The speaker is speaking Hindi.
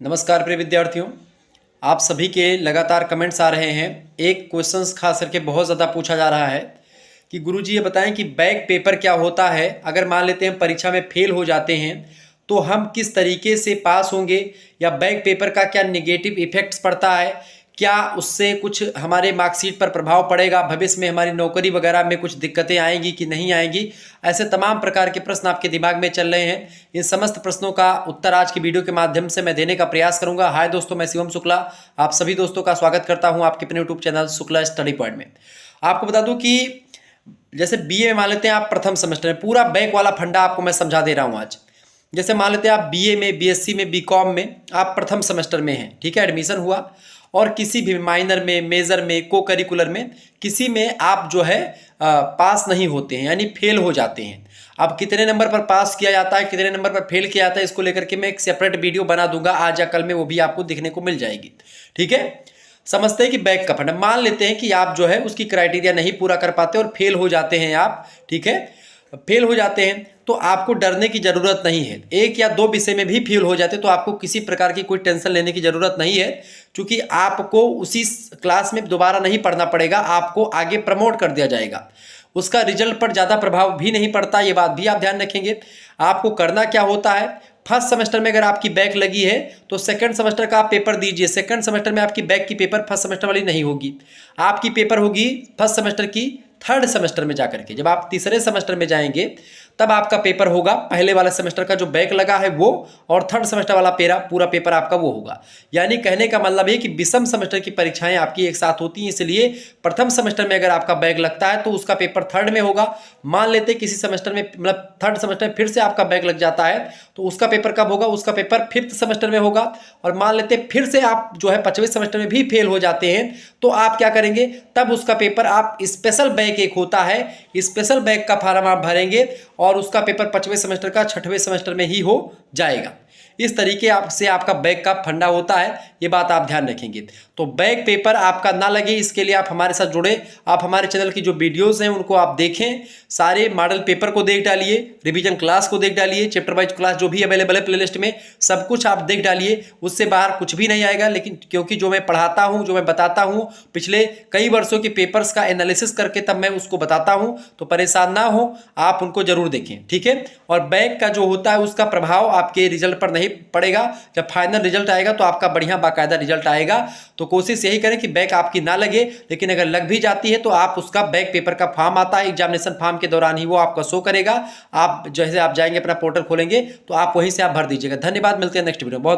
नमस्कार प्रिय विद्यार्थियों, आप सभी के लगातार कमेंट्स आ रहे हैं। एक क्वेश्चंस खास करके बहुत ज़्यादा पूछा जा रहा है कि गुरुजी ये बताएं कि बैक पेपर क्या होता है। अगर मान लेते हैं परीक्षा में फेल हो जाते हैं तो हम किस तरीके से पास होंगे, या बैक पेपर का क्या नेगेटिव इफेक्ट्स पड़ता है, क्या उससे कुछ हमारे मार्कशीट पर प्रभाव पड़ेगा, भविष्य में हमारी नौकरी वगैरह में कुछ दिक्कतें आएंगी कि नहीं आएंगी। ऐसे तमाम प्रकार के प्रश्न आपके दिमाग में चल रहे हैं। इन समस्त प्रश्नों का उत्तर आज की वीडियो के माध्यम से मैं देने का प्रयास करूंगा। हाय दोस्तों, मैं शिवम शुक्ला आप सभी दोस्तों का स्वागत करता हूं आपके अपने YouTube channel Shukla study point में। आपको बता दूं कि जैसे बीए में मान लेते हैं आप प्रथम सेमेस्टर में, पूरा बैक वाला फंडा आपको मैं समझा दे रहा हूं आज। जैसे मान लेते हैं आप बीए में, बीएससी में, बीकॉम में आप प्रथम सेमेस्टर में हैं, ठीक है, एडमिशन हुआ, और किसी भी माइनर में, मेजर में, को करिकुलर में किसी में आप जो है पास नहीं होते हैं, यानी फेल हो जाते हैं। अब कितने नंबर पर पास किया जाता है, कितने नंबर पर फेल किया जाता है, इसको लेकर के मैं एक सेपरेट वीडियो बना दूंगा आज या कल में, वो भी आपको दिखने को मिल जाएगी। ठीक है, समझते हैं कि बैक का फंडा। मान लेते हैं कि आप जो है उसकी क्राइटेरिया नहीं पूरा कर पाते और फेल हो जाते हैं आप, ठीक है, फेल हो जाते हैं तो आपको डरने की ज़रूरत नहीं है। एक या दो विषय में भी फेल हो जाते तो आपको किसी प्रकार की कोई टेंशन लेने की ज़रूरत नहीं है, क्योंकि आपको उसी क्लास में दोबारा नहीं पढ़ना पड़ेगा, आपको आगे प्रमोट कर दिया जाएगा। उसका रिजल्ट पर ज़्यादा प्रभाव भी नहीं पड़ता, ये बात भी आप ध्यान रखेंगे। आपको करना क्या होता है, फर्स्ट सेमेस्टर में अगर आपकी बैक लगी है तो सेकंड सेमेस्टर का आप पेपर दीजिए। सेकंड सेमेस्टर में आपकी बैक की पेपर फर्स्ट सेमेस्टर वाली नहीं होगी, आपकी पेपर होगी फर्स्ट सेमेस्टर की थर्ड सेमेस्टर में जाकर के। जब आप तीसरे सेमेस्टर में जाएंगे तब आपका पेपर होगा पहले वाले सेमेस्टर का जो बैक लगा है वो, और थर्ड सेमेस्टर वाला पूरा पेपर आपका वो होगा। यानी कहने का मतलब है कि विषम सेमेस्टर की परीक्षाएं आपकी एक साथ होती हैं, इसलिए प्रथम सेमेस्टर में अगर आपका बैक लगता है तो उसका पेपर थर्ड में होगा। मान लेते किसी सेमेस्टर में, मतलब थर्ड सेमेस्टर में फिर से आपका बैक लग जाता है तो उसका पेपर कब होगा, उसका पेपर फिफ्थ सेमेस्टर में होगा। और मान लेते फिर से आप जो है पांचवें सेमेस्टर में भी फेल हो जाते हैं तो आप क्या करेंगे, तब उसका पेपर आप स्पेशल बैक एक होता है, स्पेशल बैक का फॉर्म आप भरेंगे और उसका पेपर पांचवें सेमेस्टर का छठवें सेमेस्टर में ही हो जाएगा। इस तरीके से आपका बैक का फंडा होता है, ये बात आप ध्यान रखेंगे। तो बैक पेपर आपका ना लगे इसके लिए आप हमारे साथ जुड़े, आप हमारे चैनल की जो वीडियोस हैं उनको आप देखें, सारे मॉडल पेपर को देख डालिए, रिवीजन क्लास को देख डालिए, चैप्टर वाइज क्लास जो भी अवेलेबल है प्लेलिस्ट में सब कुछ आप देख डालिए। उससे बाहर कुछ भी नहीं आएगा, लेकिन क्योंकि जो मैं पढ़ाता हूँ, जो मैं बताता हूँ, पिछले कई वर्षों के पेपर्स का एनालिसिस करके तब मैं उसको बताता हूँ, तो परेशान ना हो, आप उनको जरूर देखें, ठीक है। और बैक का जो होता है उसका प्रभाव आपके रिजल्ट पर नहीं पड़ेगा। जब फाइनल रिजल्ट आएगा तो आपका बढ़िया बाकायदा रिजल्ट आएगा। तो कोशिश यही करें कि बैक आपकी ना लगे, लेकिन अगर लग भी जाती है तो आप उसका बैक पेपर का फॉर्म आता है, एग्जामिनेशन फॉर्म के दौरान ही वो आपका शो करेगा। आप जैसे आप जाएंगे अपना पोर्टल खोलेंगे तो आप वहीं से आप भर दीजिएगा। धन्यवाद, मिलते हैं नेक्स्ट वीडियो। बहुत